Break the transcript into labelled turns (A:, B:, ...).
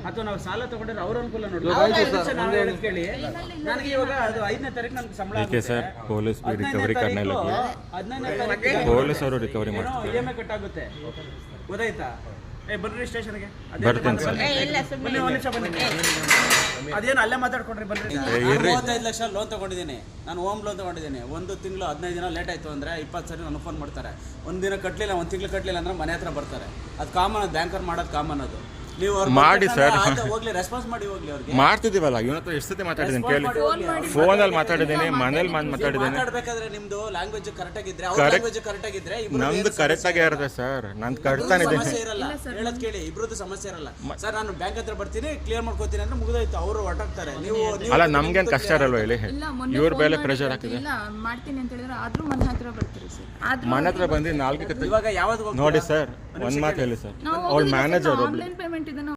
A: ಅಥವಾ ನಾವು ಸಾಲ ತಗೊಂಡ್ರೆ ಅವ್ರ ಅನುಕೂಲ ನೋಡಿ ಕೇಳಿ. ನನಗೆ ಇವಾಗ ಅದು 5ನೇ ತಾರೀಕು ನನ್ಗೆ ಸಂಬಳ
B: ಸರ್ ಪೊಲೀಸ್ ರಿಕವರಿ
A: ಹದಿನೈದನೇ ತಾರೀಕು
B: ಪೊಲೀಸ್ ಅವರು ರಿಕವರಿ ಮಾಡ್ತಾರೆ.
A: EMI ಕಟ್ ಆಗುತ್ತೆ, ಗೊತ್ತಾಯ್ತಾ? ಬನ್ರಿ ಸ್ಟೇಷನ್ಗೆ,
B: ಬರ್ತೀನಿ ಸರ್.
A: ಬನ್ನಿ, ಒಂದು ನಿಮಿಷ ಬನ್ನಿ. ಅದೇನು ಅಲ್ಲೇ ಮಾತಾಡ್ಕೊಂಡ್ರಿ ಬನ್ರಿ. 35 ಲಕ್ಷ ಲೋನ್ ತಗೊಂಡಿದ್ದೀನಿ ನಾನು, ಹೋಮ್ ಲೋನ್ ತಗೊಂಡಿದ್ದೀನಿ. 1 ತಿಂಗಳು 15 ದಿನ ಲೇಟ್ ಆಯಿತು ಅಂದರೆ 20 ಸರಿ ನನಗೆ ಫೋನ್ ಮಾಡ್ತಾರೆ. ಒಂದು ದಿನ ಕಟ್ಟಲಿಲ್ಲ, 1 ತಿಂಗಳು ಕಟ್ಟಲಿಲ್ಲ ಅಂದ್ರೆ ಮನೆ ಹತ್ರ ಬರ್ತಾರೆ. ಅದು ಕಾಮನ್, ಅದು ಬ್ಯಾಂಕರ್ ಮಾಡೋದು ಕಾಮನ್. ಅದು ನೀವು
B: ಮಾಡಿ ಸರ್,
A: ಹೋಗ್ಲಿ ರೆಸ್ಪಾನ್ಸ್ ಮಾಡಿ ಹೋಗ್ಲಿ. ಅವ್ರಿಗೆ
B: ಮಾಡ್ತಿದ್ದೀವಲ್ಲ, ಇವನ ಹತ್ರ ಎಷ್ಟು ಸತಿ ಮಾತಾಡಿದ್ದೀನಿ ಕೇಳಿ. ಫೋನಲ್ಲಿ ಮಾತಾಡಿದ್ದೀನಿ, ಮನೇಲಿ ಮಾತಾಡಿದ್ದೀನಿ.
A: ಮಾತಾಡ್ಬೇಕಾದ್ರೆ ನಿಮ್ದು ಲ್ಯಾಂಗ್ವೇಜ್ ಕರೆಕ್ಟ್ ಆಗಿದ್ರೆ, ಅವ್ರ ಲ್ಯಾಂಗ್ವೇಜ್ ಕರೆಕ್ಟ್ ಆಗಿದ್ರೆ
B: ನಮ್ದು ಕರೆಕ್ಟ್ ಆಗೇ ಇರುತ್ತೆ ಸರ್. ನಾನು ಕಟ್ತಾನೆ
A: ಸಮಸ್ಯೆ ಇರಲ್ಲ. ಹೇಳೋದು ಕೇಳಿ, ಇಬ್ರದ್ದು ಸಮಸ್ಯೆ ಇರಲ್ಲ. ಸರ್ ನಾನು ಬ್ಯಾಂಕ್ ಹತ್ರ ಬರ್ತೀನಿ, ಕ್ಲಿಯರ್ ಮಾಡ್ಕೋತೀನಿ ಅಂದ್ರೆ ಮುಗಿದೋಯ್ತು. ಅವರು ಹೊರಟಾಗ್ತಾರೆ. ನೀವು
B: ಅಲ್ಲ, ನಮ್ಗೇನು ಕಷ್ಟ ಇರಲ್ವ ಹೇಳಿ? ಇವ್ರ ಮೇಲೆ ಪ್ರೆಷರ್ ಹಾಕಿದೆ.
C: ಇಲ್ಲ ಮಾಡ್ತೀನಿ ಅಂತ ಹೇಳಿದ್ರೆ ಆದ್ರೂ ಮನೆ ಹತ್ರ ಬರ್ತೀರಿ ಸರ್. ಆದ್ರೂ
B: ಮನೆ ಹತ್ರ ಬಂದು 4
A: ಇವಾಗ ಯಾವ್ದು
B: ನೋಡಿ ಸರ್, ಒಂದು ಮಾತು ಹೇಳಿ ಸರ್. ಅವ್ಳ ಮ್ಯಾನೇಜರ್
C: ಆನ್ಲೈನ್ ಪೇಮೆಂಟ್ ಇದನ್ನ